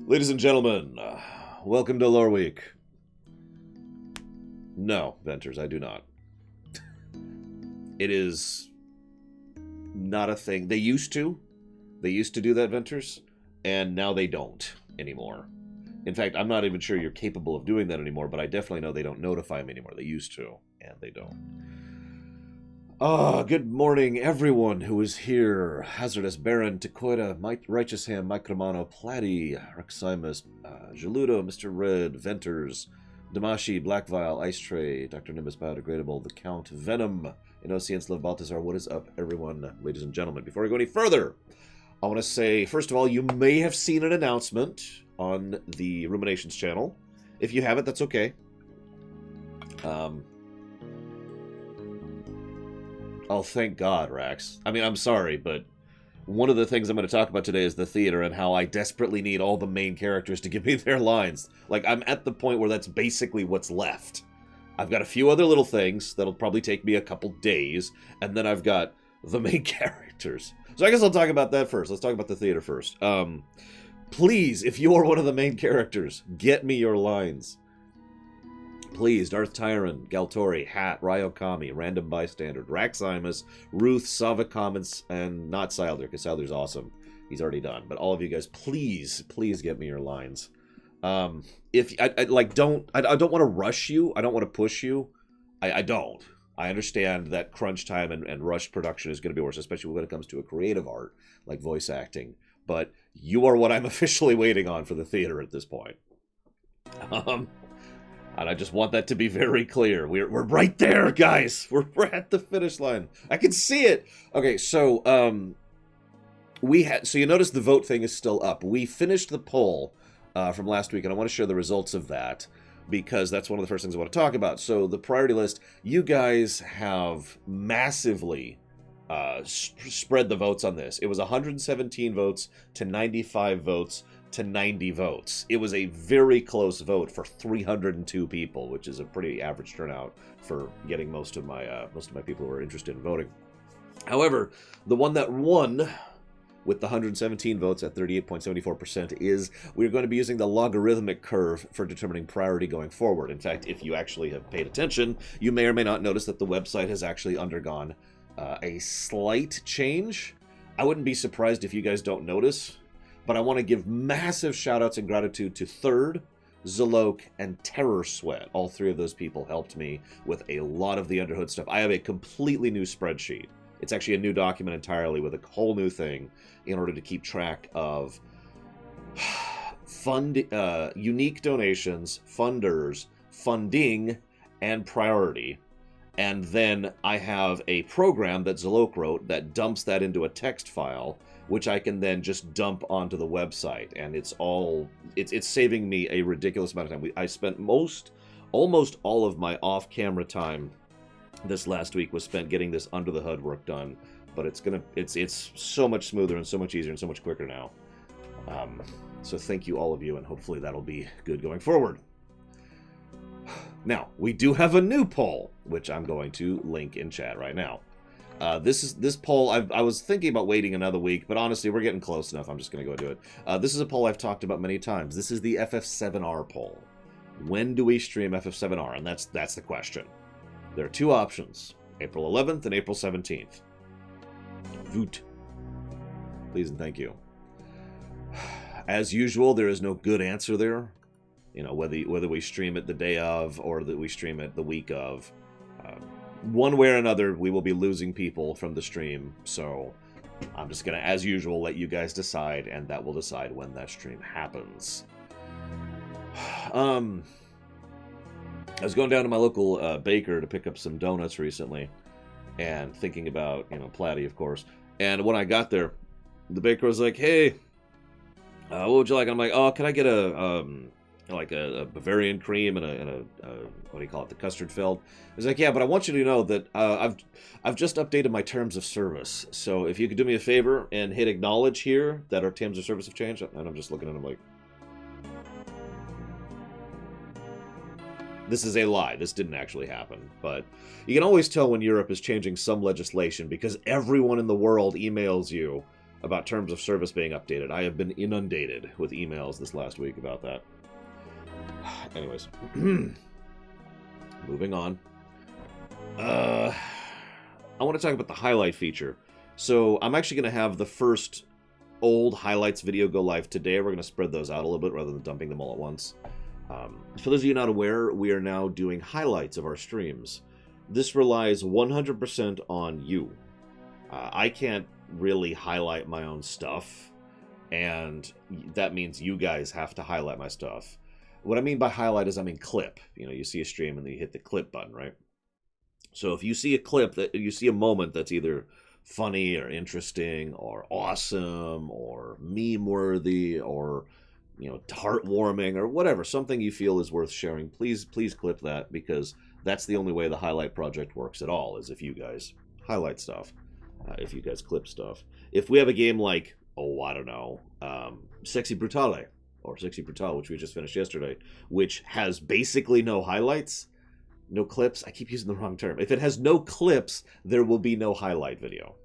Ladies and gentlemen, welcome to Loreweek. No, Venters, I do not. It is not a thing. They used to. They used to do that, Venters, and now they don't anymore. In fact, I'm not even sure you're capable of doing that anymore, but I definitely know they don't notify me anymore. They used to, and they don't. Good morning, everyone who is here. Hazardous Baron, Tequila, Righteous Ham, Micromano, Platy, Reximus, Geludo, Mr. Red, Venters, Damashi, Black Vial, Ice Tray, Dr. Nimbus, Biodegradable, The Count, Venom, Innocence, Love Balthazar. What is up, everyone, ladies and gentlemen? Before I go any further, I want to say, first of all, you may have seen an announcement on the Ruminations channel. If you haven't, that's okay. Oh, thank God, Rax. I mean, I'm sorry, but one of the things I'm going to talk about today is the theater and how I desperately need all the main characters to give me their lines. Like, I'm at the point where that's basically what's left. I've got a few other little things that'll probably take me a couple days, and then I've got the main characters. So I guess I'll talk about that first. Let's talk about the theater first. Please, if you are one of the main characters, get me your lines. Please, Darth Tyron, Galtori, Hat, Ryokami, Random Bystander, Raximus, Ruth, Savakam, and not Silder, because Silder's awesome. He's already done. But all of you guys, please get me your lines. If I don't want to rush you. I don't want to push you. I don't. I understand that crunch time and rushed production is going to be worse, especially when it comes to a creative art like voice acting. But you are what I'm officially waiting on for the theater at this point. And I just want that to be very clear. We're right there, guys. We're at the finish line. I can see it. Okay, so so you notice the vote thing is still up. We finished the poll from last week, and I want to share the results of that because that's one of the first things I want to talk about. So the priority list, you guys have massively spread the votes on this. It was 117 votes to 95 votes to 90 votes. It was a very close vote for 302 people, which is a pretty average turnout for getting most of my people who are interested in voting. However, the one that won with the 117 votes at 38.74% is we're going to be using the logarithmic curve for determining priority going forward. In fact, if you actually have paid attention, you may or may not notice that the website has actually undergone a slight change. I wouldn't be surprised if you guys don't notice, but I want to give massive shout-outs and gratitude to Third, Zalok, and Terror Sweat. All three of those people helped me with a lot of the underhood stuff. I have a completely new spreadsheet. It's actually a new document entirely with a whole new thing in order to keep track of unique donations, funders, funding, and priority. And then I have a program that Zalok wrote that dumps that into a text file, which I can then just dump onto the website. And it's saving me a ridiculous amount of time. I spent almost all of my off-camera time this last week was spent getting this under the hood work done. But it's so much smoother and so much easier and so much quicker now. So thank you all of you, and hopefully that'll be good going forward. Now, we do have a new poll, which I'm going to link in chat right now. This poll, I was thinking about waiting another week, but honestly, we're getting close enough. I'm just going to go do it. This is a poll I've talked about many times. This is the FF7R poll. When do we stream FF7R? And that's the question. There are two options, April 11th and April 17th. Voot. Please and thank you. As usual, there is no good answer there. You know, whether we stream it the day of or that we stream it the week of. One way or another, we will be losing people from the stream, so I'm just going to, as usual, let you guys decide, and that will decide when that stream happens. I was going down to my local baker to pick up some donuts recently, and thinking about, Platy, of course, and when I got there, the baker was like, hey, what would you like? And I'm like, oh, can I get a Bavarian cream and a what do you call it, the custard filled? He's like, yeah, but I want you to know that I've just updated my terms of service. So if you could do me a favor and hit acknowledge here that our terms of service have changed. And I'm just looking at him like, this is a lie. This didn't actually happen. But you can always tell when Europe is changing some legislation because everyone in the world emails you about terms of service being updated. I have been inundated with emails this last week about that. Anyways, moving on. I want to talk about the highlight feature. So I'm actually going to have the first old highlights video go live today. We're going to spread those out a little bit rather than dumping them all at once. For those of you not aware, we are now doing highlights of our streams. This relies 100% on you. I can't really highlight my own stuff, and that means you guys have to highlight my stuff. What I mean by highlight is I mean clip. You know, you see a stream and then you hit the clip button, right? So if you see a clip, that you see a moment that's either funny or interesting or awesome or meme-worthy or, you know, heartwarming or whatever, something you feel is worth sharing, please clip that, because that's the only way the highlight project works at all, is if you guys highlight stuff, if you guys clip stuff. If we have a game like, oh, I don't know, Sexy Brutale, or Sexy Brutal, which we just finished yesterday, which has basically no highlights, no clips. I keep using the wrong term. If it has no clips, there will be no highlight video.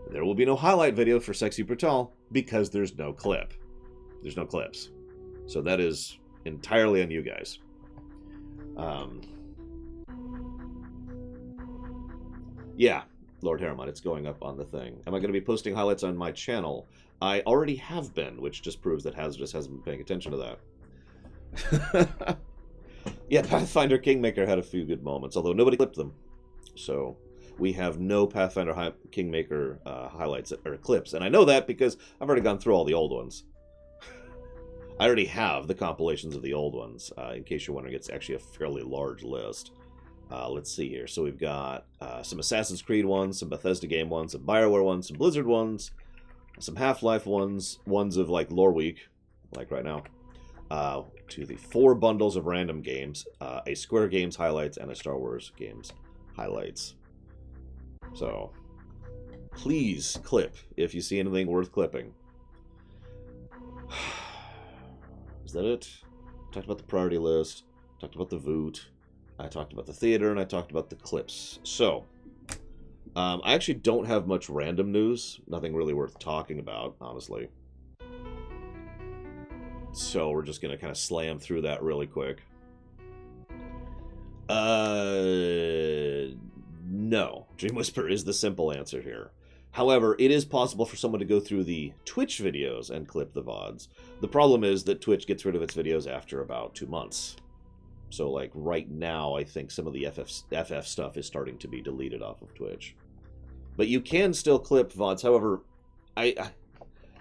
There will be no highlight video for Sexy Brutal because there's no clip. There's no clips. So that is entirely on you guys. Yeah, Lord Harriman, it's going up on the thing. Am I going to be posting highlights on my channel? I already have been, which just proves that Hazardous hasn't been paying attention to that. Yeah, Pathfinder Kingmaker had a few good moments, although nobody clipped them. So we have no Pathfinder Kingmaker highlights or clips. And I know that because I've already gone through all the old ones. I already have the compilations of the old ones. In case you're wondering, it's actually a fairly large list. Let's see here. So we've got some Assassin's Creed ones, some Bethesda game ones, some BioWare ones, some Blizzard ones, some Half-Life ones, ones of like Loreweek, like right now, to the 4 bundles of random games, a Square Games highlights, and a Star Wars Games highlights. So please clip if you see anything worth clipping. Is that it? Talked about the priority list, talked about the Voot, I talked about the theater, and I talked about the clips. So I actually don't have much random news. Nothing really worth talking about, honestly. So we're just going to kind of slam through that really quick. No. Dream Whisper is the simple answer here. However, it is possible for someone to go through the Twitch videos and clip the VODs. The problem is that Twitch gets rid of its videos after about 2 months. So, like, right now, I think some of the FF stuff is starting to be deleted off of Twitch. But you can still clip VODs. However, I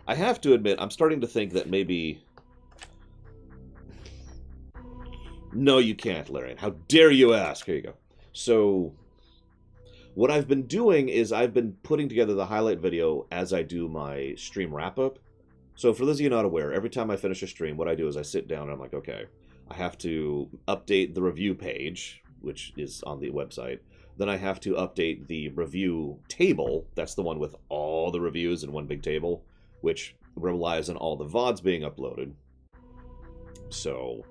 have to admit, I'm starting to think that maybe... No, you can't, Larry. How dare you ask? Here you go. So, what I've been doing is I've been putting together the highlight video as I do my stream wrap-up. So, for those of you not aware, every time I finish a stream, what I do is I sit down and I'm like, okay, I have to update the review page, which is on the website. Then I have to update the review table. That's the one with all the reviews in one big table, which relies on all the VODs being uploaded. So,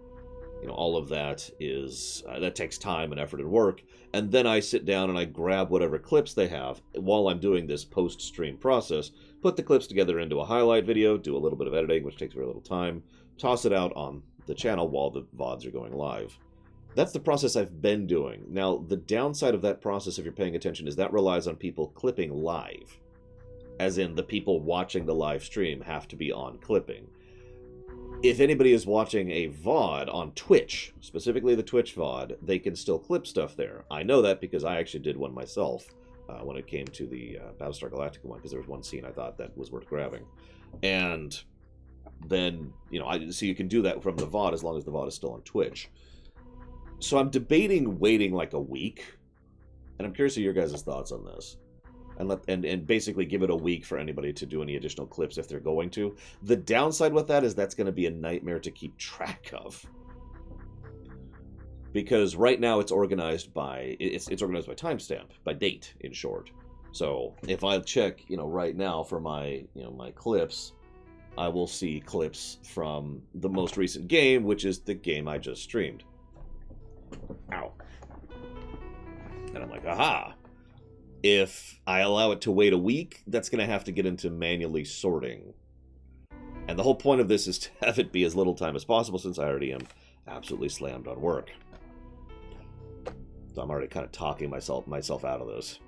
you know, all of that is, that takes time and effort and work. And then I sit down and I grab whatever clips they have while I'm doing this post-stream process, put the clips together into a highlight video, do a little bit of editing, which takes very little time, toss it out on the channel while the VODs are going live. That's the process I've been doing. Now, the downside of that process, if you're paying attention, is that relies on people clipping live. As in, the people watching the live stream have to be on clipping. If anybody is watching a VOD on Twitch, specifically the Twitch VOD, they can still clip stuff there. I know that because I actually did one myself when it came to the Battlestar Galactica one, because there was one scene I thought that was worth grabbing. And then, you know, so you can do that from the VOD as long as the VOD is still on Twitch. So I'm debating waiting like a week, and I'm curious of your guys' thoughts on this. And basically give it a week for anybody to do any additional clips if they're going to. The downside with that is that's going to be a nightmare to keep track of. Because right now it's organized by organized by timestamp, by date, in short. So if I check, you know, right now for my, you know, my clips, I will see clips from the most recent game, which is the game I just streamed. Ow. And I'm like, aha! If I allow it to wait a week, that's going to have to get into manually sorting. And the whole point of this is to have it be as little time as possible, since I already am absolutely slammed on work. So I'm already kind of talking myself out of this.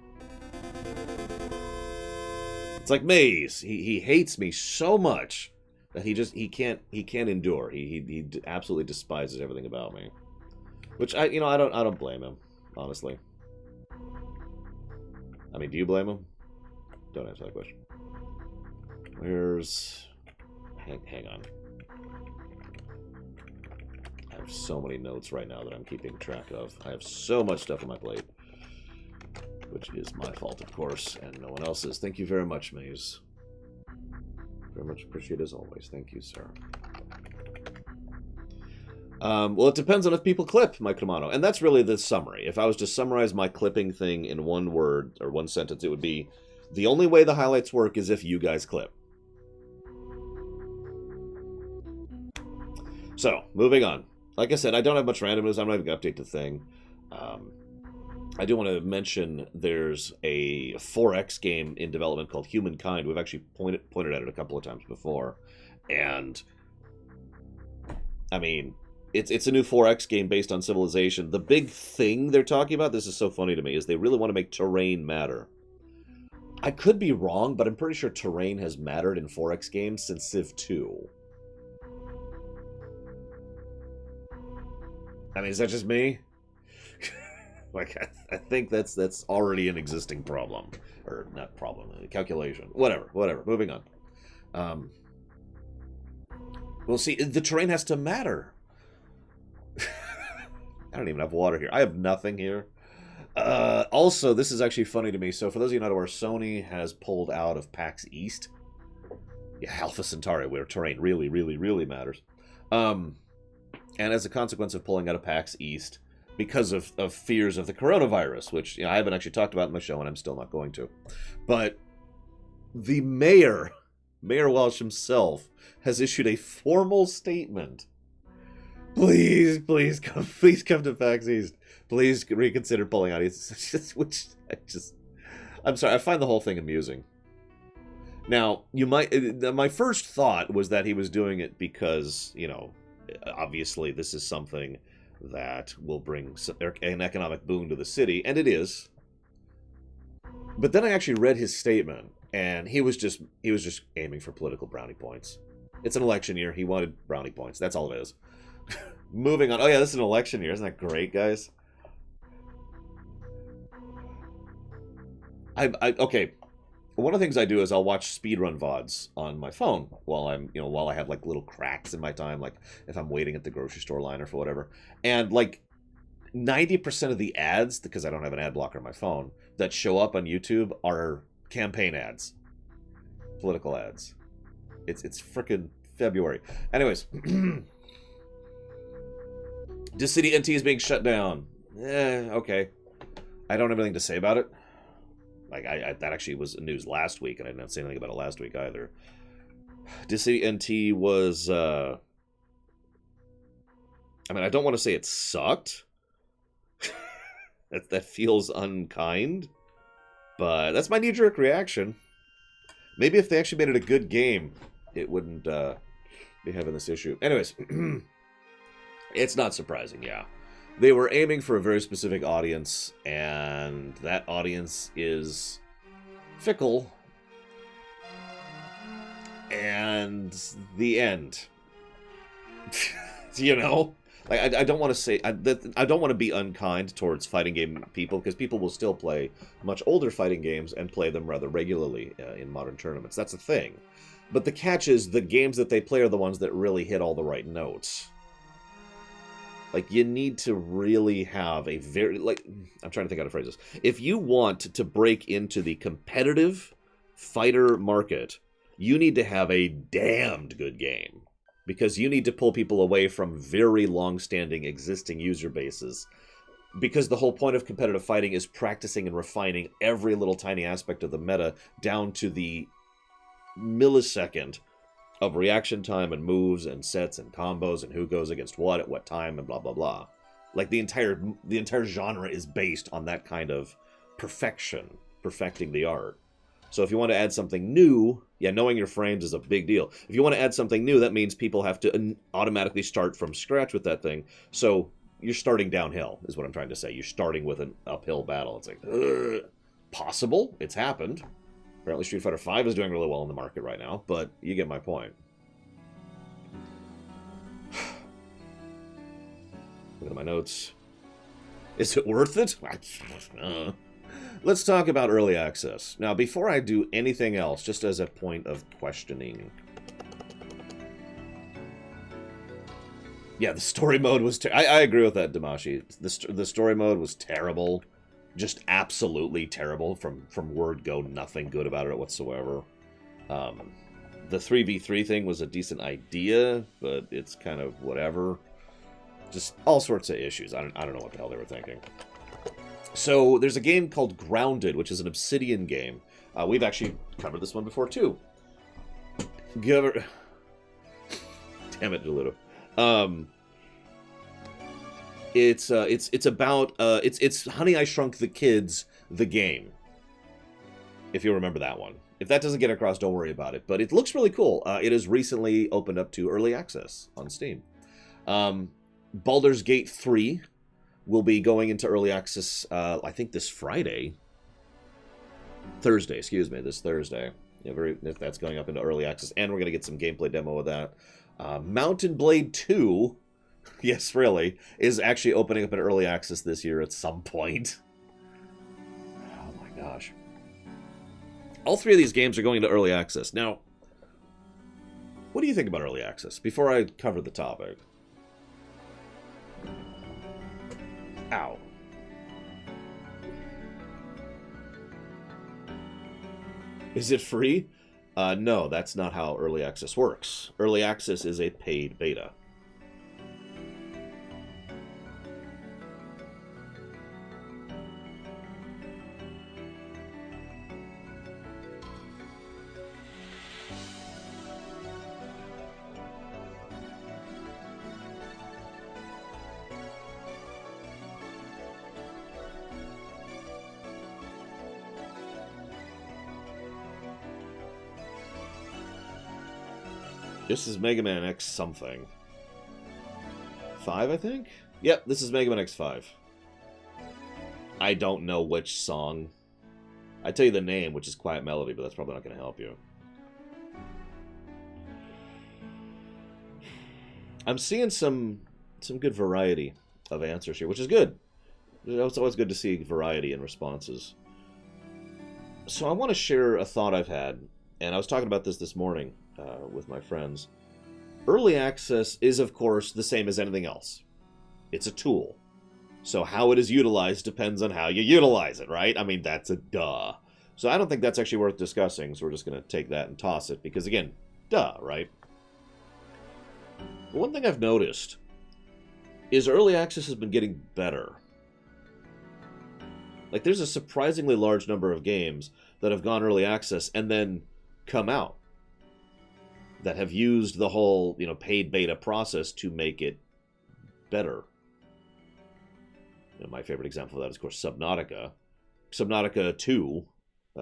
It's like Maze. He hates me so much that he can't endure. He absolutely despises everything about me. Which I don't blame him, honestly. I mean, do you blame him? Don't answer that question. Where's... Hang on. I have so many notes right now that I'm keeping track of. I have so much stuff on my plate. Which is my fault, of course, and no one else's. Thank you very much, Maze. Very much appreciated as always. Thank you, sir. Well, it depends on if people clip, Mike Romano. And that's really the summary. If I was to summarize my clipping thing in one word or one sentence, it would be, the only way the highlights work is if you guys clip. So, moving on. Like I said, I don't have much randomness. I'm not even going to update the thing. I do want to mention there's a 4X game in development called Humankind. We've actually pointed at it a couple of times before. And, I mean... It's a new 4X game based on Civilization. The big thing they're talking about, this is so funny to me, is they really want to make terrain matter. I could be wrong, but I'm pretty sure terrain has mattered in 4X games since Civ 2. I mean, is that just me? Like, I think that's already an existing problem. Or, not problem, calculation. Whatever. Moving on. Well, see, the terrain has to matter. I don't even have water here. I have nothing here. Also, this is actually funny to me. So for those of you not aware, Sony has pulled out of PAX East. Yeah, Alpha Centauri, where terrain really, really, really matters. And as a consequence of pulling out of PAX East, because of fears of the coronavirus, which I haven't actually talked about in my show, and I'm still not going to. But the Mayor Walsh himself, has issued a formal statement. Please come to PAX East. Please reconsider pulling out. I'm sorry, I find the whole thing amusing. Now, my first thought was that he was doing it because, obviously this is something that will bring an economic boon to the city, and it is. But then I actually read his statement, and he was just aiming for political brownie points. It's an election year. He wanted brownie points. That's all it is. Moving on. Oh yeah, this is an election year. Isn't that great, guys? Okay. One of the things I do is I'll watch speedrun VODs on my phone while while I have like little cracks in my time, like if I'm waiting at the grocery store line or for whatever. And like 90% of the ads, because I don't have an ad blocker on my phone, that show up on YouTube are campaign ads, political ads. It's frickin' February. Anyways. City NT is being shut down. Okay. I don't have anything to say about it. Like, that actually was news last week, and I didn't say anything about it last week either. City NT was, I mean, I don't want to say it sucked. that feels unkind. But that's my knee-jerk reaction. Maybe if they actually made it a good game, it wouldn't be having this issue. Anyways, it's not surprising, yeah. They were aiming for a very specific audience, and that audience is fickle. And the end. Like, I don't want to say... I don't want to be unkind towards fighting game people, because people will still play much older fighting games and play them rather regularly in modern tournaments. That's a thing. But the catch is, the games that they play are the ones that really hit all the right notes. Like, you need to really have a very... Like, I'm trying to think how to phrase this. If you want to break into the competitive fighter market, you need to have a damned good game. Because you need to pull people away from very long-standing existing user bases. Because the whole point of competitive fighting is practicing and refining every little tiny aspect of the meta down to the millisecond of reaction time and moves and sets and combos and who goes against what at what time and blah blah blah. Like the entire genre is based on that kind of perfection. perfecting the art. So if you want to add something new, yeah, knowing your frames is a big deal. If you want to add something new, that means people have to automatically start from scratch with that thing. So you're starting downhill, is what I'm trying to say. You're starting with an uphill battle. It's like, ugh. Possible. It's happened. Apparently Street Fighter V is doing really well in the market right now, but you get my point. Look at my notes. Is it worth it? Let's talk about early access. Now, before I do anything else, just as a point of questioning. Yeah, the story mode was... I agree with that, Damashi. The story mode was terrible. Just absolutely terrible. From word go, nothing good about it whatsoever. The 3v3 thing was a decent idea, but it's kind of whatever. Just all sorts of issues. I don't know what the hell they were thinking. So, there's a game called Grounded, which is an Obsidian game. We've actually covered this one before, too. Damn it, Deludo. It's about it's Honey, I Shrunk the Kids, the game. If you remember that one. If that doesn't get across, don't worry about it. But it looks really cool. It has recently opened up to early access on Steam. Baldur's Gate 3 will be going into early access, I think this Thursday, excuse me, this Thursday. Yeah, that's going up into early access, and we're going to get some gameplay demo of that. Mountain Blade 2, yes, really, is actually opening up in early access this year at some point. Oh my gosh. All three of these games are going into early access. Now, what do you think about early access, before I cover the topic? Ow. Is it free? No, that's not how early access works. Early access is a paid beta. This is Mega Man X something. 5, I think? Yep, this is Mega Man X5. I don't know which song. I tell you the name, which is Quiet Melody, but that's probably not going to help you. I'm seeing some good variety of answers here, which is good. It's always good to see variety in responses. So I want to share a thought I've had, and I was talking about this morning with my friends. Early access is, of course, the same as anything else. It's a tool. So how it is utilized depends on how you utilize it, right? I mean, that's a duh. So I don't think that's actually worth discussing, so we're just going to take that and toss it, because again, duh, right? But one thing I've noticed is early access has been getting better. Like, there's a surprisingly large number of games that have gone early access and then come out that have used the whole, paid beta process to make it better. My favorite example of that is, of course, Subnautica. Subnautica 2,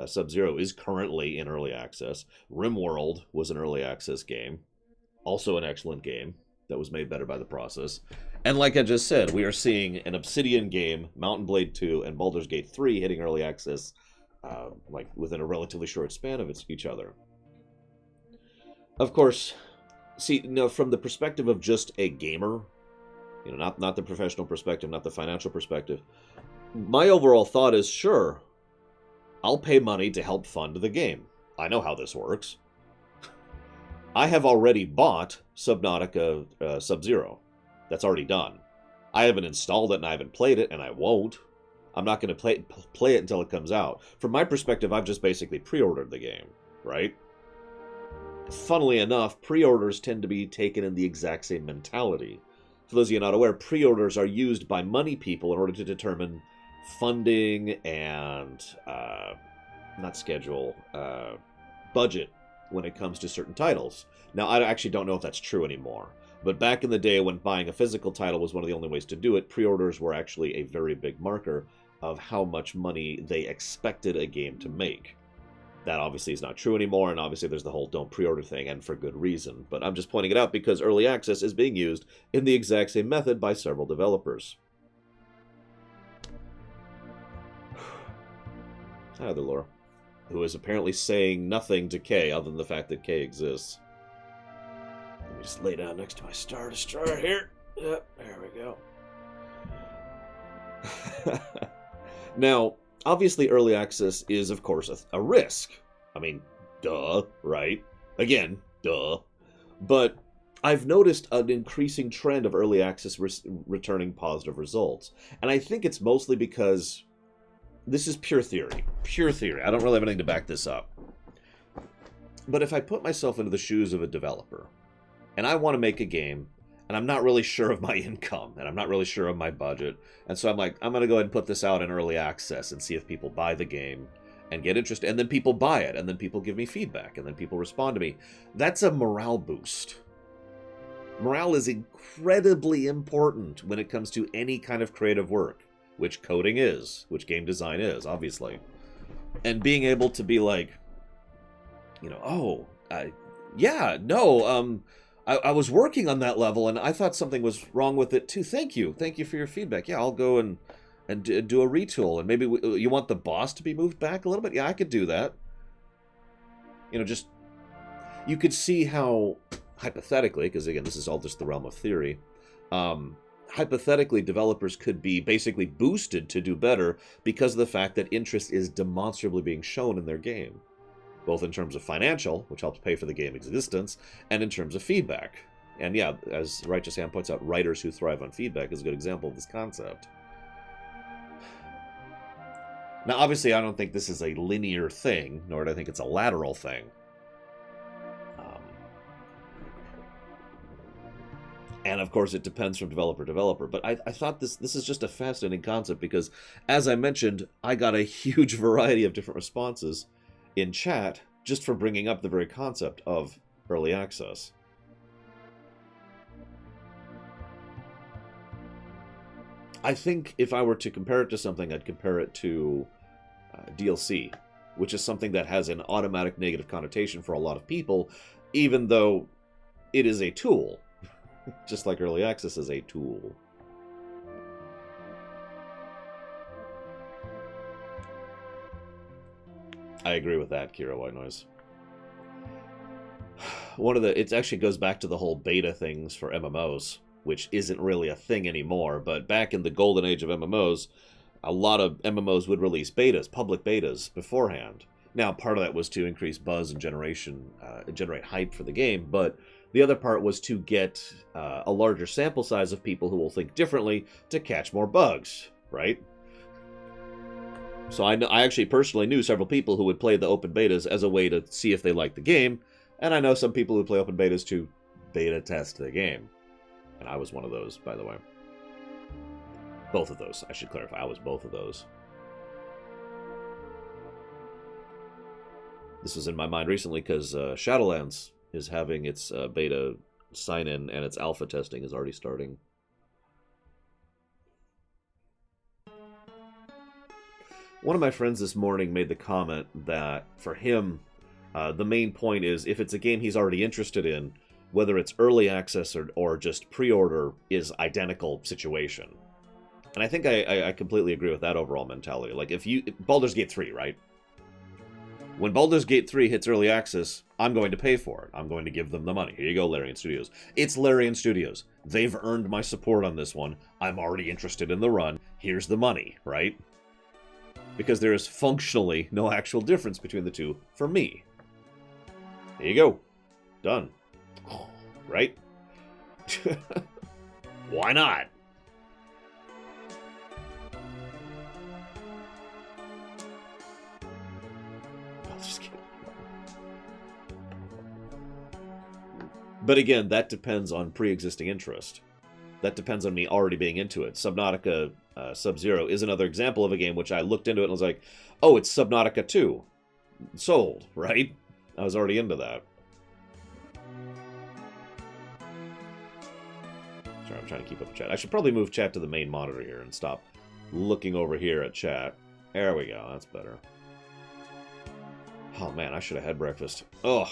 Sub-Zero, is currently in early access. RimWorld was an early access game. Also an excellent game that was made better by the process. And like I just said, we are seeing an Obsidian game, Mountain Blade 2, and Baldur's Gate 3 hitting early access within a relatively short span of each other. Of course, see, from the perspective of just a gamer, not the professional perspective, not the financial perspective, my overall thought is, sure, I'll pay money to help fund the game. I know how this works. I have already bought Subnautica Sub-Zero. That's already done. I haven't installed it and I haven't played it, and I won't. I'm not going to play it until it comes out. From my perspective, I've just basically pre-ordered the game, right? Funnily enough, pre-orders tend to be taken in the exact same mentality. For those of you not aware, pre-orders are used by money people in order to determine funding and, not schedule, budget when it comes to certain titles. Now, I actually don't know if that's true anymore. But back in the day when buying a physical title was one of the only ways to do it, pre-orders were actually a very big marker of how much money they expected a game to make. That obviously is not true anymore, and obviously there's the whole don't pre-order thing, and for good reason. But I'm just pointing it out because early access is being used in the exact same method by several developers. Hi there, Laura. Who is apparently saying nothing to Kay other than the fact that Kay exists. Let me just lay down next to my Star Destroyer here. Yep, there we go. Now, obviously early access is, of course, a risk. I mean, duh, right? Again, duh. But I've noticed an increasing trend of early access returning positive results. And I think it's mostly because this is pure theory. Pure theory. I don't really have anything to back this up. But if I put myself into the shoes of a developer, and I want to make a game, and I'm not really sure of my income, and I'm not really sure of my budget, and so I'm like, I'm going to go ahead and put this out in early access and see if people buy the game and get interested, and then people buy it, and then people give me feedback, and then people respond to me. That's a morale boost. Morale is incredibly important when it comes to any kind of creative work, which coding is, which game design is, obviously. And being able to be like, you know, I was working on that level, and I thought something was wrong with it, too. Thank you. Thank you for your feedback. Yeah, I'll go and do a retool. And maybe you want the boss to be moved back a little bit? Yeah, I could do that. You know, just... You could see how, hypothetically, because, again, this is all just the realm of theory, hypothetically, developers could be basically boosted to do better because of the fact that interest is demonstrably being shown in their game. Both in terms of financial, which helps pay for the game's existence, and in terms of feedback. And yeah, as Righteous Ham points out, writers who thrive on feedback is a good example of this concept. Now, obviously, I don't think this is a linear thing, nor do I think it's a lateral thing. And, of course, it depends from developer to developer. But I thought this is just a fascinating concept because, as I mentioned, I got a huge variety of different responses in chat just for bringing up the very concept of early access. I think if I were to compare it to something, I'd compare it to DLC, which is something that has an automatic negative connotation for a lot of people, even though it is a tool, just like early access is a tool. I agree with that, Kira White Noise. It actually goes back to the whole beta things for MMOs, which isn't really a thing anymore, but back in the golden age of MMOs, a lot of MMOs would release betas, public betas, beforehand. Now, part of that was to increase buzz and generate hype for the game, but the other part was to get a larger sample size of people who will think differently to catch more bugs, right? So I actually personally knew several people who would play the open betas as a way to see if they liked the game, and I know some people who play open betas to beta test the game. And I was one of those, by the way. Both of those, I should clarify. I was both of those. This was in my mind recently because Shadowlands is having its beta sign-in, and its alpha testing is already starting. One of my friends this morning made the comment that, for him, the main point is, if it's a game he's already interested in, whether it's early access or just pre-order, is identical situation. And I think I completely agree with that overall mentality. Like, Baldur's Gate 3, right? When Baldur's Gate 3 hits early access, I'm going to pay for it. I'm going to give them the money. Here you go, Larian Studios. It's Larian Studios. They've earned my support on this one. I'm already interested in the run. Here's the money, right? Because there is functionally no actual difference between the two for me. There you go. Done. Right? Why not? Just kidding. But again, that depends on pre-existing interest. That depends on me already being into it. Subnautica Sub-Zero is another example of a game which I looked into it and was like, oh, it's Subnautica 2. Sold, right? I was already into that. Sorry, I'm trying to keep up with chat. I should probably move chat to the main monitor here and stop looking over here at chat. There we go. That's better. Oh, man, I should have had breakfast. Ugh.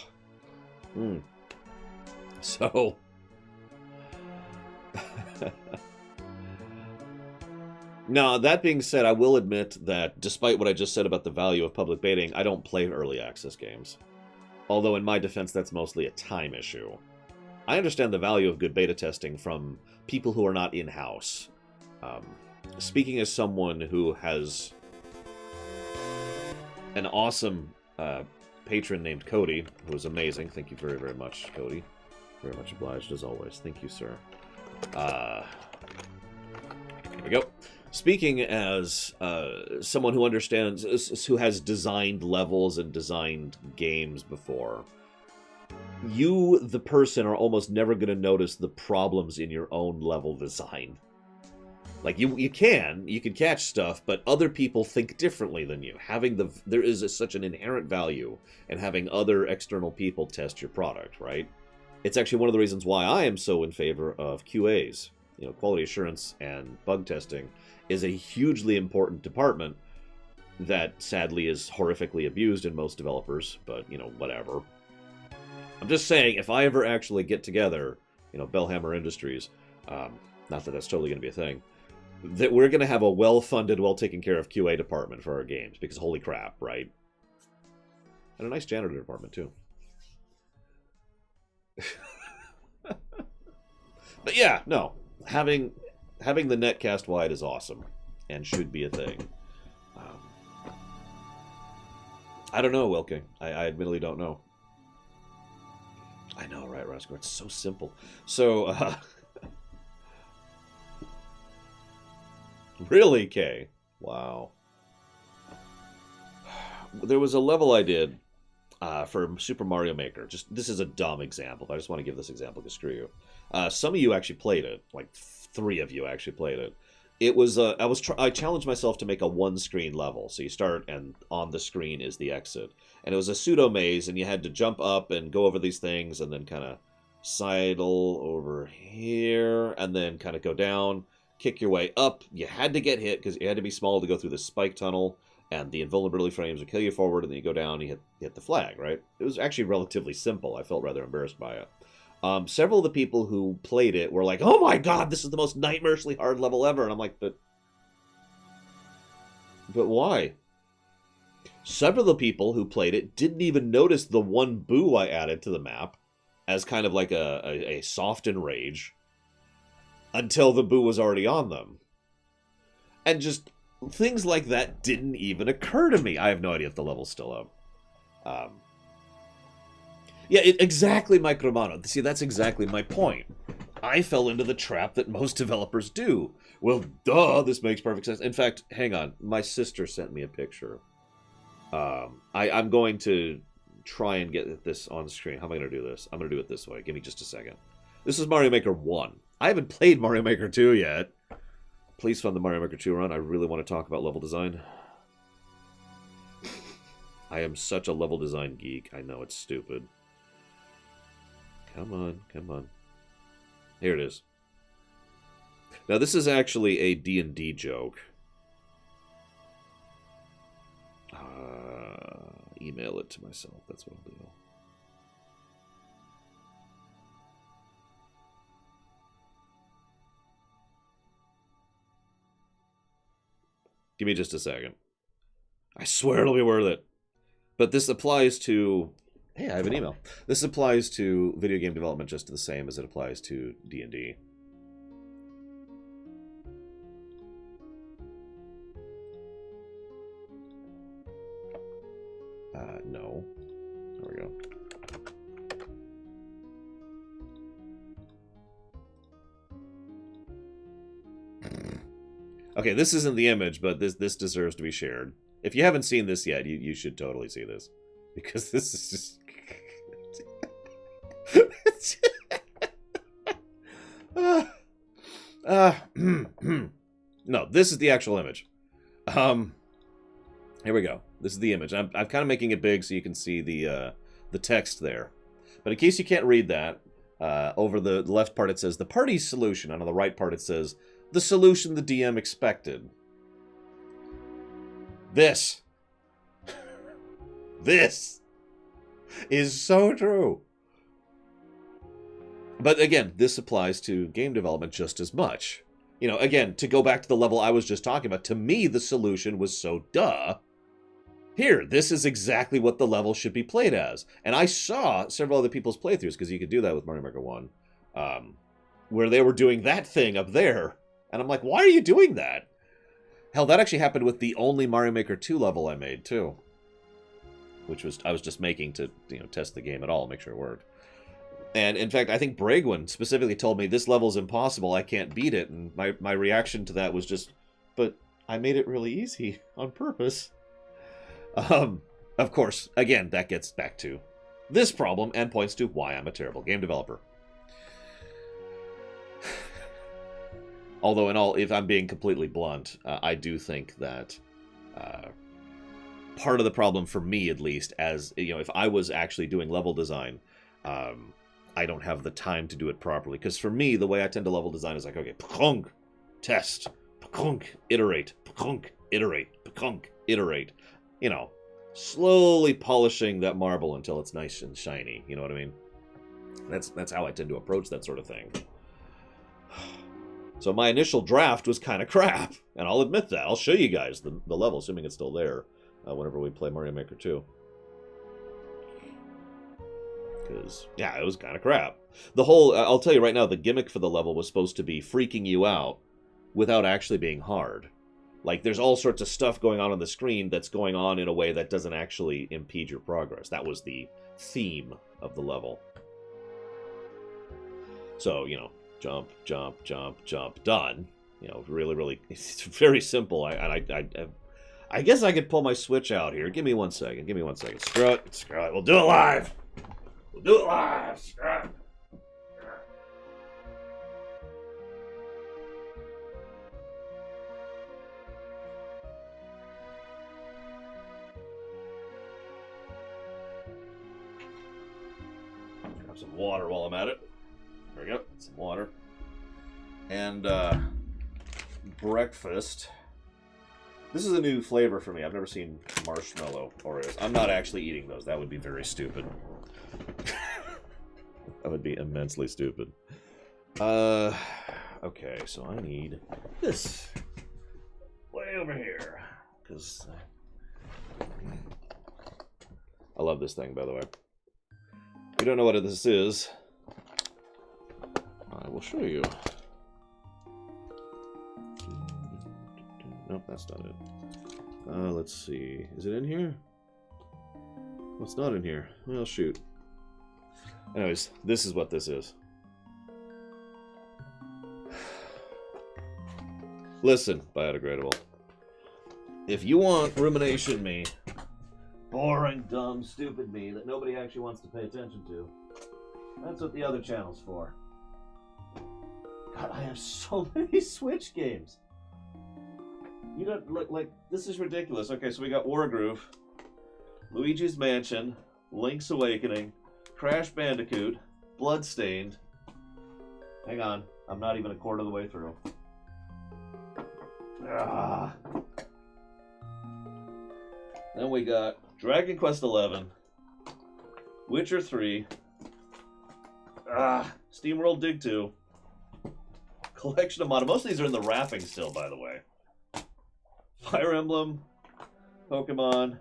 So... Now, that being said, I will admit that despite what I just said about the value of public baiting, I don't play early access games. Although, in my defense, that's mostly a time issue. I understand the value of good beta testing from people who are not in-house. Speaking as someone who has an awesome patron named Cody, who is amazing. Thank you very, very much, Cody. Very much obliged, as always. Thank you, sir. There we go. Speaking as someone who understands, who has designed levels and designed games before, you, the person, are almost never going to notice the problems in your own level design. Like, you can catch stuff, but other people think differently than you. There is such an inherent value in having other external people test your product, right? It's actually one of the reasons why I am so in favor of QAs. You know, quality assurance and bug testing is a hugely important department that sadly is horrifically abused in most developers, but, you know, whatever. I'm just saying, if I ever actually get together, you know, Bellhammer Industries, not that that's totally going to be a thing, that we're going to have a well-funded, well-taken care of QA department for our games, because holy crap, right? And a nice janitor department, too. But yeah, no. Having the net cast wide is awesome, and should be a thing. I don't know, Wilke. I admittedly don't know. I know, right, Roscoe? It's so simple. So, really, Kay? Wow. There was a level I did for Super Mario Maker. This is a dumb example, but I just want to give this example to screw you. Some of you actually played it. Like 3 of you actually played it. It was I challenged myself to make a one-screen level. So you start, and on the screen is the exit. And it was a pseudo maze, and you had to jump up and go over these things, and then kind of sidle over here, and then kind of go down, kick your way up. You had to get hit because you had to be small to go through the spike tunnel, and the invulnerability frames would kill you forward, and then you go down, and you hit the flag, right? It was actually relatively simple. I felt rather embarrassed by it. Several of the people who played it were like, "Oh my god, this is the most nightmarishly hard level ever," and I'm like, but why? Several of the people who played it didn't even notice the one boo I added to the map as kind of like a soft enrage until the boo was already on them. And just things like that didn't even occur to me. I have no idea if the level's still up. Yeah, exactly, Mike Romano. See, that's exactly my point. I fell into the trap that most developers do. Well, duh, this makes perfect sense. In fact, hang on. My sister sent me a picture. I'm going to try and get this on screen. How am I going to do this? I'm going to do it this way. Give me just a second. This is Mario Maker 1. I haven't played Mario Maker 2 yet. Please fund the Mario Maker 2 run. I really want to talk about level design. I am such a level design geek. I know it's stupid. Come on, come on. Here it is. Now, this is actually a D&D joke. Email it to myself. That's what I'll do. Give me just a second. I swear it'll be worth it. But this applies to... Hey, I have an email. This applies to video game development just the same as it applies to D&D. No. There we go. Okay, this isn't the image, but this deserves to be shared. If you haven't seen this yet, you should totally see this. Because this is just... No, this is the actual image. Here we go. This is the image. I'm kind of making it big so you can see the text there. But in case you can't read that, over the left part it says the party's solution, and on the right part it says the solution the DM expected. This. This is so true. But again, this applies to game development just as much. You know, again, to go back to the level I was just talking about, to me, the solution was so duh. Here, this is exactly what the level should be played as. And I saw several other people's playthroughs, because you could do that with Mario Maker 1, where they were doing that thing up there. And I'm like, why are you doing that? Hell, that actually happened with the only Mario Maker 2 level I made, too. Which was, I was just making to, you know, test the game at all, make sure it worked. And, in fact, I think Bragwin specifically told me, this level's impossible, I can't beat it. And my reaction to that was just, but I made it really easy on purpose. Of course, again, that gets back to this problem and points to why I'm a terrible game developer. Although, in all, if I'm being completely blunt, I do think that part of the problem for me, at least, as you know, if I was actually doing level design, I don't have the time to do it properly. Because for me, the way I tend to level design is like, okay, pkunk, test, pkunk, iterate, pkunk, iterate, pkunk, iterate. You know, slowly polishing that marble until it's nice and shiny. You know what I mean? That's how I tend to approach that sort of thing. So my initial draft was kind of crap, and I'll admit that. I'll show you guys the level, assuming it's still there, whenever we play Mario Maker 2. Because, yeah, it was kind of crap. The whole, I'll tell you right now, the gimmick for the level was supposed to be freaking you out without actually being hard. Like, there's all sorts of stuff going on the screen that's going on in a way that doesn't actually impede your progress. That was the theme of the level. So, you know, jump, jump, jump, jump, done. You know, really, really, it's very simple. I guess I could pull my Switch out here. Give me 1 second. Give me 1 second. Screw it. Screw it. We'll do it live. We'll do it live. Screw it. Grab some water while I'm at it. There we go. Some water. And breakfast. This is a new flavor for me. I've never seen marshmallow Oreos. I'm not actually eating those. That would be very stupid. That would be immensely stupid. Okay, so I need this way over here. Because I love this thing, by the way. If you don't know what this is, I will show you. Nope, that's not it. Let's see. Is it in here? Well, it's not in here. Well, shoot. Anyways, this is what this is. Listen, biodegradable. If you want rumination me, boring, dumb, stupid me that nobody actually wants to pay attention to, that's what the other channel's for. God, I have so many Switch games. You don't look like this is ridiculous. Okay, so we got Wargroove, Luigi's Mansion, Link's Awakening, Crash Bandicoot, Bloodstained. Hang on, I'm not even a quarter of the way through. Ah. Then we got Dragon Quest XI, Witcher 3, SteamWorld Dig 2, Collection of Mana. Most of these are in the wrapping still, by the way. Fire Emblem, Pokemon,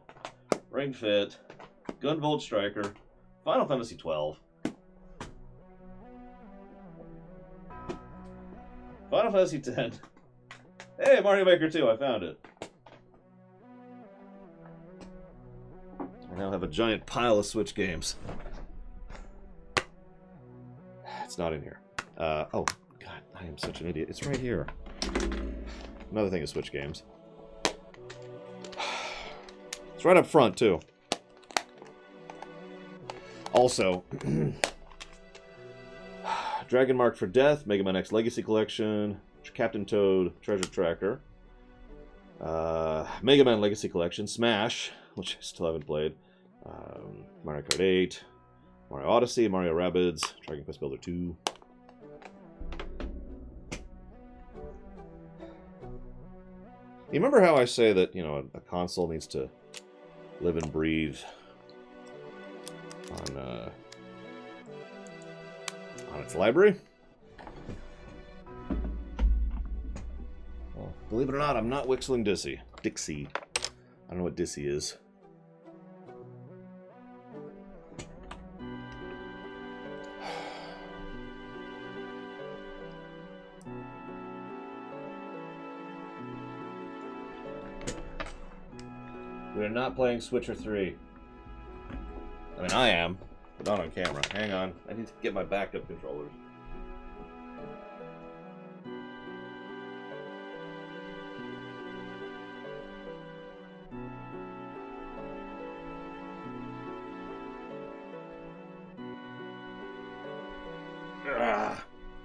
Ring Fit, Gunvolt Striker, Final Fantasy 12, Final Fantasy 10. Hey, Mario Maker 2, I found it. I now have a giant pile of Switch games. It's not in here. Oh, God, I am such an idiot. It's right here. Another thing is Switch games. It's right up front, too. Also, Dragon Mark for Death, Mega Man X Legacy Collection, Captain Toad Treasure Tracker, Mega Man Legacy Collection, Smash, which I still haven't played, Mario Kart 8, Mario Odyssey, Mario Rabbids, Dragon Quest Builder 2. You remember how I say that, you know, a console needs to live and breathe on its library? Well, believe it or not, I'm not whistling Dixie. I don't know what Dixie is. We're not playing Switcher 3. I mean, I am, but not on camera. Hang on. I need to get my backup controllers.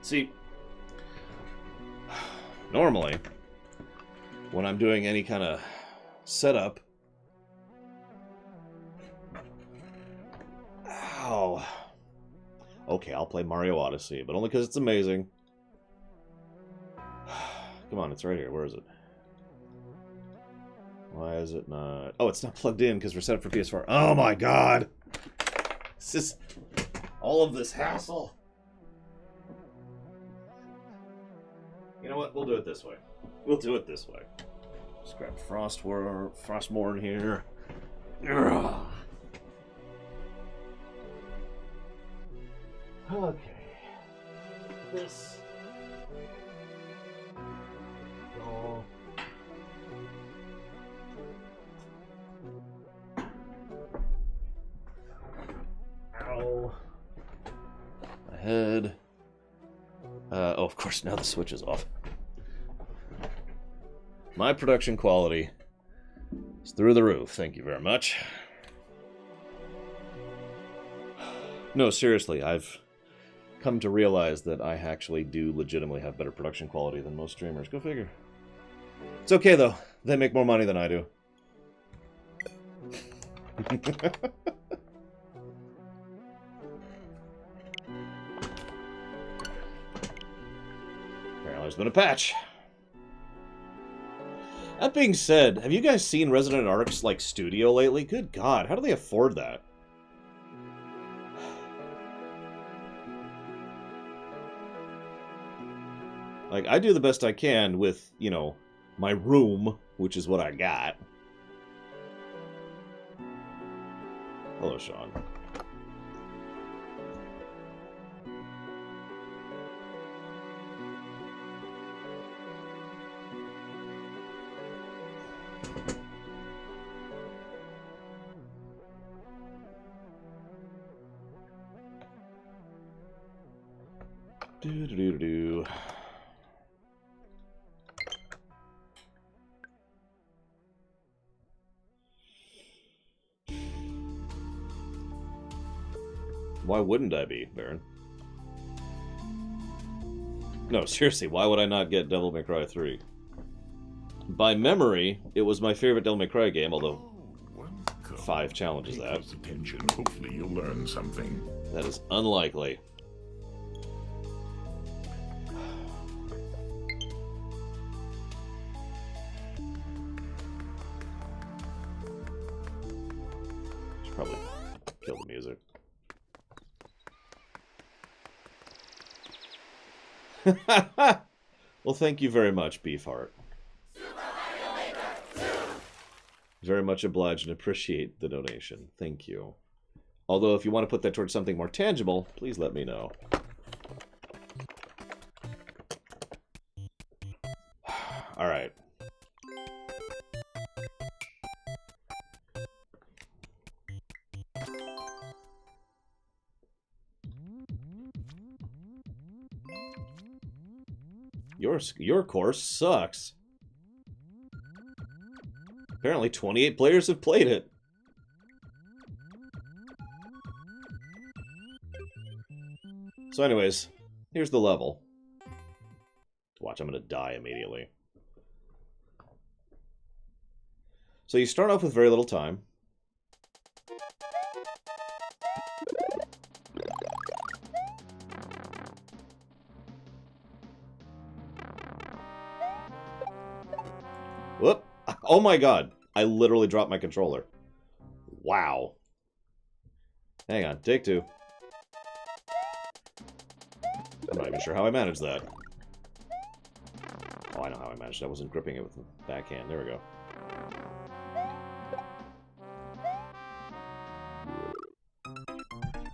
See, normally, when I'm doing any kind of setup... Ow. Okay, I'll play Mario Odyssey, but only because it's amazing. Come on, it's right here. Where is it? Why is it not... Oh, it's not plugged in because we're set up for PS4. Oh my god! This is... all of this hassle. You know what? We'll do it this way. We'll do it this way. Just grab Frostmore in here. Ugh. Okay. This. Oh. Ow. My head. Oh, of course, now the switch is off. My production quality is through the roof. Thank you very much. No, seriously, I've come to realize that I actually do legitimately have better production quality than most streamers. Go figure. It's okay, though. They make more money than I do. Apparently there's been a patch. That being said, have you guys seen Resident Arc's, like, studio lately? Good God, how do they afford that? Like, I do the best I can with, you know, my room, which is what I got. Hello, Sean. Do-do-do-do-do. Why wouldn't I be, Baron? No, seriously, why would I not get Devil May Cry 3? By memory, it was my favorite Devil May Cry game, although 5 challenges that. Attention. Hopefully you'll learn something. That is unlikely. Should probably kill the music. Well, thank you very much, Beefheart. Very much obliged and appreciate the donation. Thank you. Although, if you want to put that towards something more tangible, please let me know. All right. Your course sucks. Apparently 28 players have played it. So anyways, here's the level. Watch, I'm gonna die immediately. So you start off with very little time. Whoop. Oh my god. I literally dropped my controller. Wow. Hang on. Take two. I'm not even sure how I managed that. Oh, I know how I managed it. I wasn't gripping it with the backhand. There we go.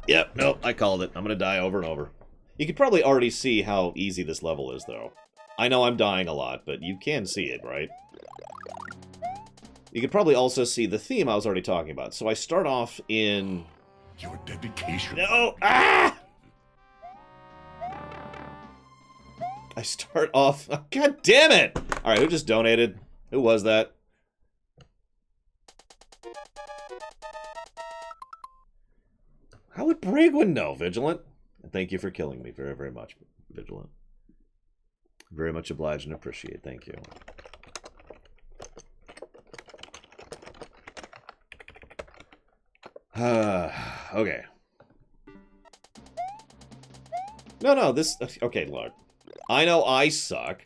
Yep, nope, I called it. I'm gonna die over and over. You could probably already see how easy this level is, though. I know I'm dying a lot, but you can see it, right? You could probably also see the theme I was already talking about. So I start off in... Your dedication. No! Ah! I start off... Oh, God damn it! Alright, who just donated? Who was that? How would Bragwin know, Vigilant? Thank you for killing me very, very much, Vigilant. Very much obliged and appreciate. Thank you. Okay. No, this... Okay, look. I know I suck.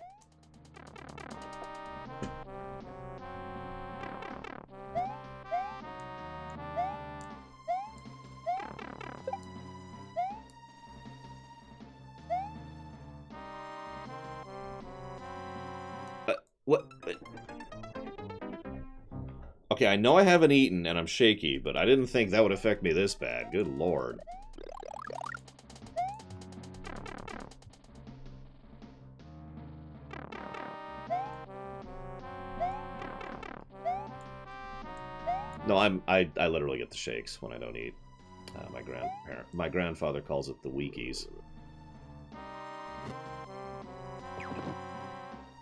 What? Okay, I know I haven't eaten and I'm shaky, but I didn't think that would affect me this bad. Good lord. No, I literally get the shakes when I don't eat. My grandfather calls it the weekies.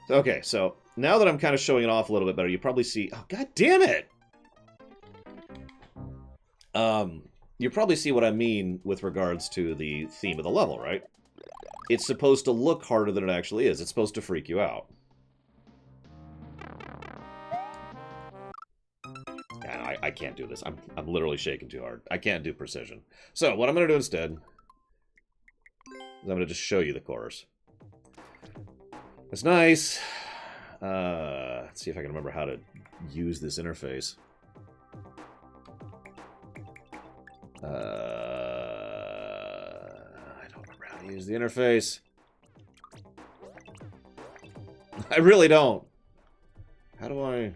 Okay, so now that I'm kind of showing it off a little bit better, you probably see... Oh, god damn it! You probably see what I mean with regards to the theme of the level, right? It's supposed to look harder than it actually is. It's supposed to freak you out. Yeah, I can't do this. I'm literally shaking too hard. I can't do precision. So, what I'm going to do instead is I'm going to just show you the chorus. It's nice. Let's see if I can remember how to use this interface. I don't remember how to use the interface. I really don't. How do I...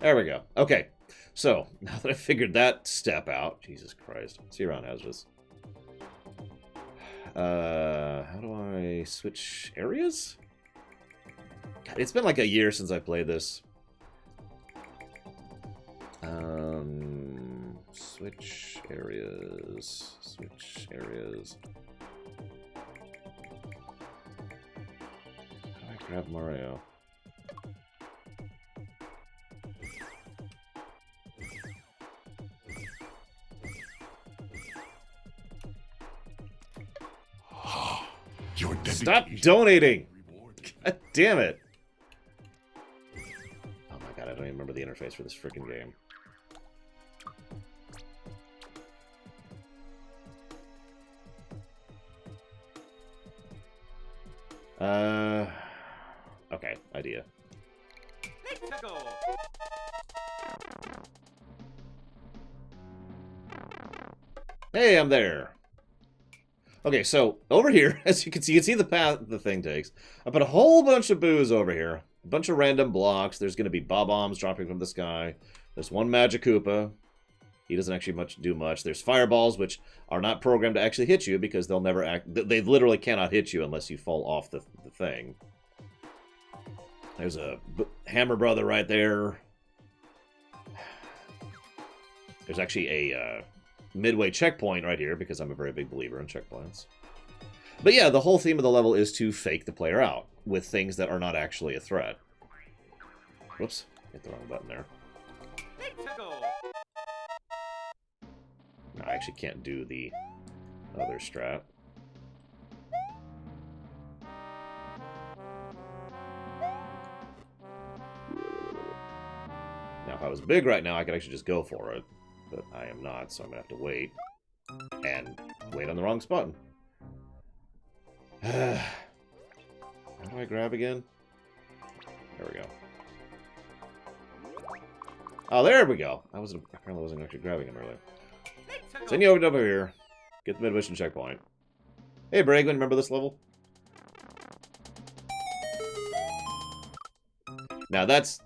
There we go. Okay. So, now that I figured that step out... Jesus Christ. See you around, Hazardous. How do I switch areas? God, it's been like a year since I played this. Switch areas. Switch areas. How do I grab Mario? Stop donating! God damn it! Oh my god, I don't even remember the interface for this freaking game. Okay, idea. Hey, I'm there! Okay, so over here, as you can see the path the thing takes. I put a whole bunch of booze over here. A bunch of random blocks. There's going to be bob-ombs dropping from the sky. There's one Magic Koopa. He doesn't actually do much. There's fireballs, which are not programmed to actually hit you because they'll never act... They literally cannot hit you unless you fall off the thing. There's a Hammer Brother right there. There's actually a... midway checkpoint right here, because I'm a very big believer in checkpoints. But yeah, the whole theme of the level is to fake the player out with things that are not actually a threat. Whoops, hit the wrong button there. No, I actually can't do the other strat. Now, if I was big right now, I could actually just go for it. But I am not, so I'm going to have to wait. And wait on the wrong spot. How do I grab again? There we go. Oh, there we go. Apparently wasn't actually grabbing him earlier. Send you over here. Get the mid-mission checkpoint. Hey, Bragman, remember this level? Now that's...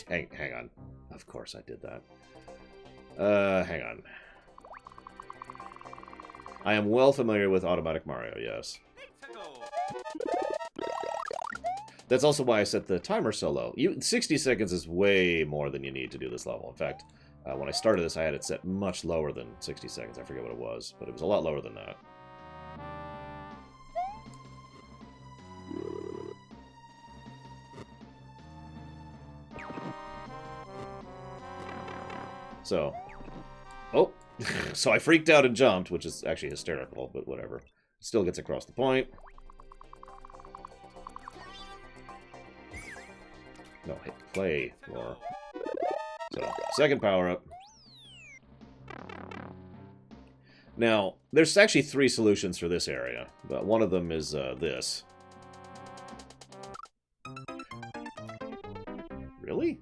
hang on. Of course I did that. Hang on. I am well familiar with Automatic Mario, yes. That's also why I set the timer so low. 60 seconds is way more than you need to do this level. In fact, when I started this, I had it set much lower than 60 seconds. I forget what it was, but it was a lot lower than that. So, oh, so I freaked out and jumped, which is actually hysterical, but whatever. Still gets across the point. No, hit play more. So, second power-up. Now, there's actually 3 solutions for this area, but one of them is this. Really?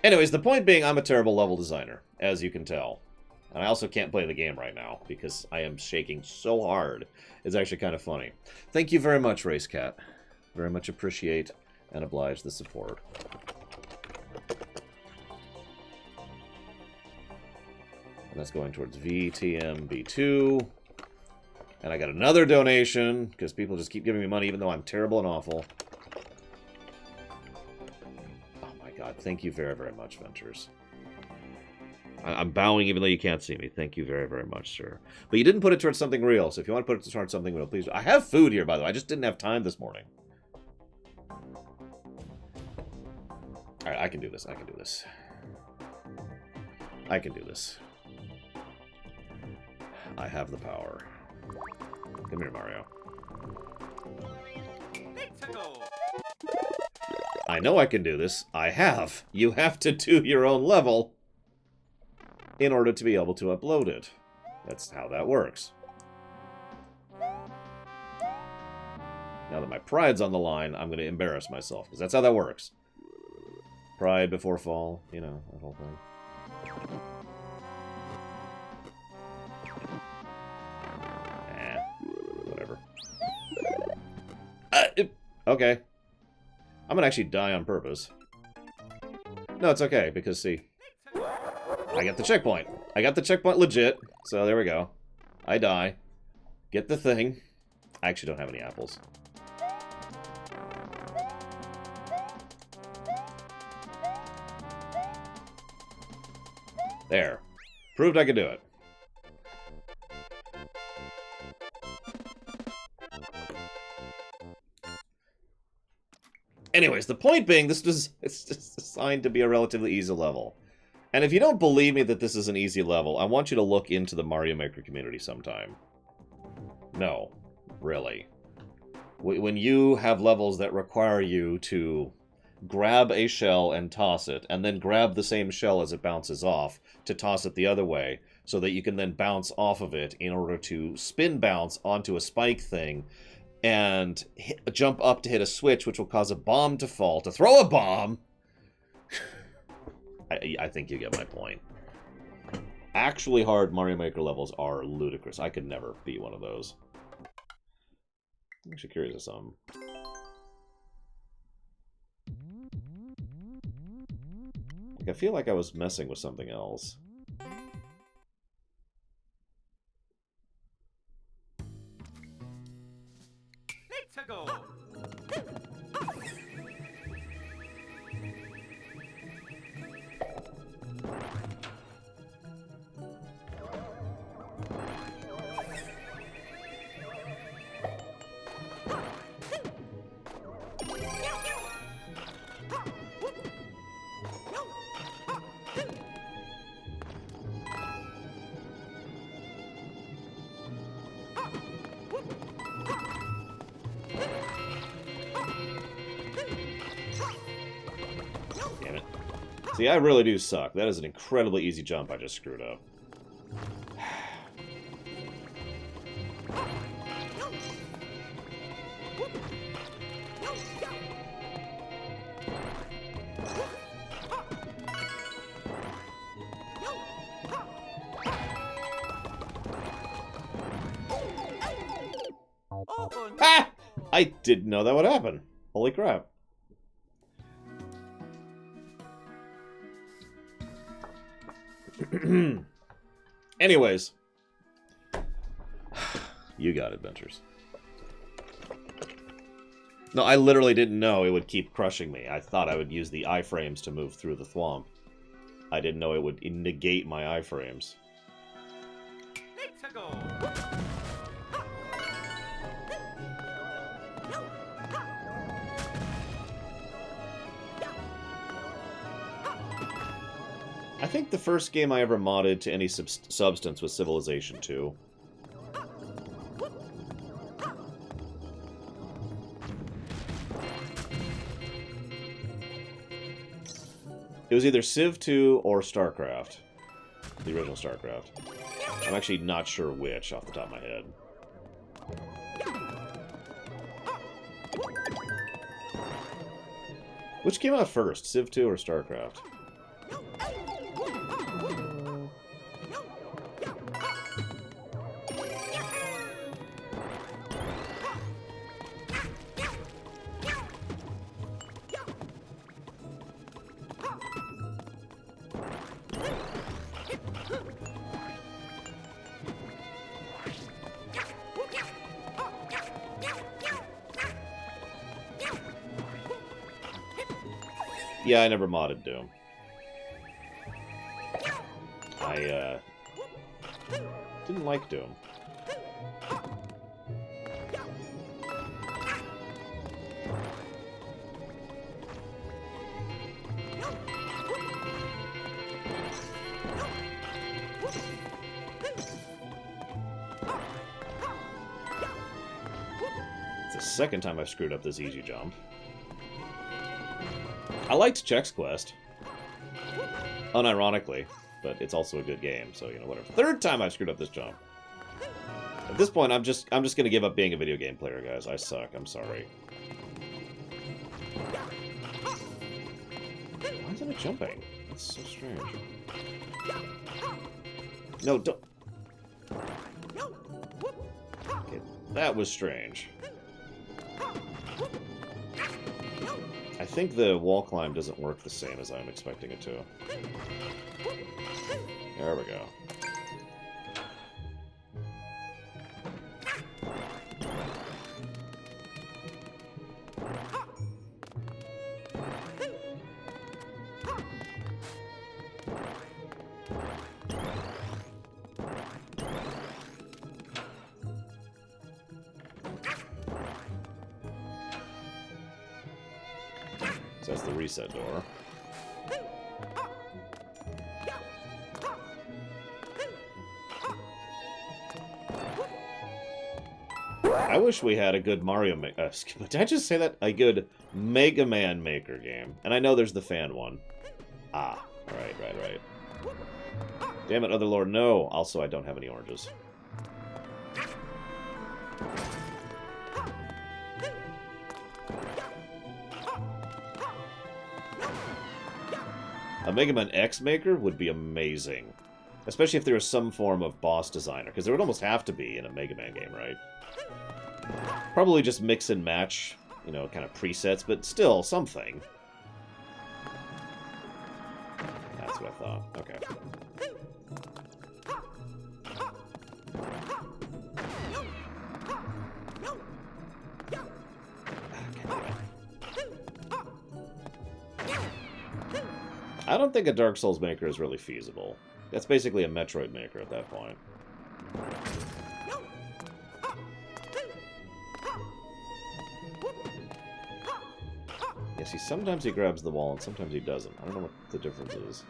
Anyways, the point being, I'm a terrible level designer, as you can tell. And I also can't play the game right now, because I am shaking so hard. It's actually kind of funny. Thank you very much, Racecat. Very much appreciate and oblige the support. And that's going towards VTMB2. And I got another donation, because people just keep giving me money, even though I'm terrible and awful. God, thank you very, very much, Ventures. I'm bowing even though you can't see me. Thank you very, very much, sir. But you didn't put it towards something real, so if you want to put it towards something real, please. I have food here, by the way. I just didn't have time this morning. Alright, I can do this. I can do this. I can do this. I have the power. Come here, Mario. I know I can do this. I have. You have to do your own level in order to be able to upload it. That's how that works. Now that my pride's on the line, I'm going to embarrass myself, because that's how that works. Pride before fall, you know, that whole thing. Whatever. Okay. I'm gonna actually die on purpose. No, it's okay, because, see, I got the checkpoint. I got the checkpoint legit, so there we go. I die. Get the thing. I actually don't have any apples. There. Proved I could do it. Anyways, the point being, it's just designed to be a relatively easy level. And if you don't believe me that this is an easy level, I want you to look into the Mario Maker community sometime. No, really. When you have levels that require you to grab a shell and toss it, and then grab the same shell as it bounces off to toss it the other way, so that you can then bounce off of it in order to spin bounce onto a spike thing, and jump up to hit a switch, which will cause a bomb to fall, to throw a bomb. I think you get my point. Actually hard Mario Maker levels are ludicrous. I could never beat one of those. I'm actually curious of some. Like, I feel like I was messing with something else. Go. See, I really do suck. That is an incredibly easy jump I just screwed up. I didn't know that would happen. Holy crap. Anyways. You got adventures. No, I literally didn't know it would keep crushing me. I thought I would use the iframes to move through the thwomp. I didn't know it would negate my iframes. Let's go. I think the first game I ever modded to any substance was Civilization 2. It was either Civ 2 or StarCraft. The original StarCraft. I'm actually not sure which off the top of my head. Which came out first, Civ 2 or StarCraft? Yeah, I never modded Doom. I, didn't like Doom. It's the second time I've screwed up this easy jump. I liked Chex Quest. Unironically, but it's also a good game, so, you know, whatever. Third time I've screwed up this jump. At this point, I'm just gonna give up being a video game player, guys. I suck. I'm sorry. Why isn't it jumping? That's so strange. No, don't... Okay, that was strange. I think the wall climb doesn't work the same as I'm expecting it to. There we go. So that's the reset door. I wish we had a good Mario Maker. Did I just say that? A good Mega Man Maker game. And I know there's the fan one. Ah, right. Damn it, Otherlord, no. Also, I don't have any oranges. A Mega Man X Maker would be amazing. Especially if there was some form of boss designer. Because there would almost have to be in a Mega Man game, right? Probably just mix and match, you know, kind of presets, but still, something. That's what I thought. Okay. I don't think a Dark Souls maker is really feasible. That's basically a Metroid maker at that point. Yeah, see, sometimes he grabs the wall and sometimes he doesn't. I don't know what the difference is.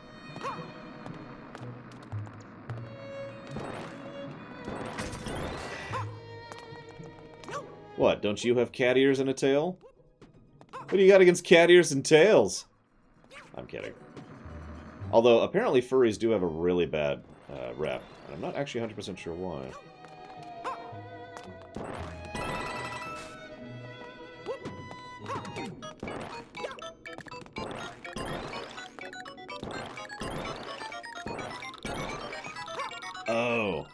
What, don't you have cat ears and a tail? What do you got against cat ears and tails? I'm kidding. Although, apparently furries do have a really bad rep. And I'm not actually 100% sure why. Oh.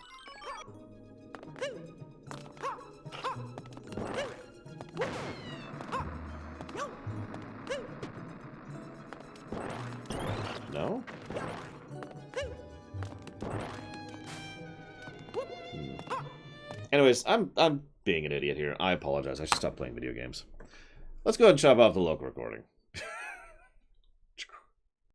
No? Anyways, I'm being an idiot here. I apologize. I should stop playing video games. Let's go ahead and chop off the local recording.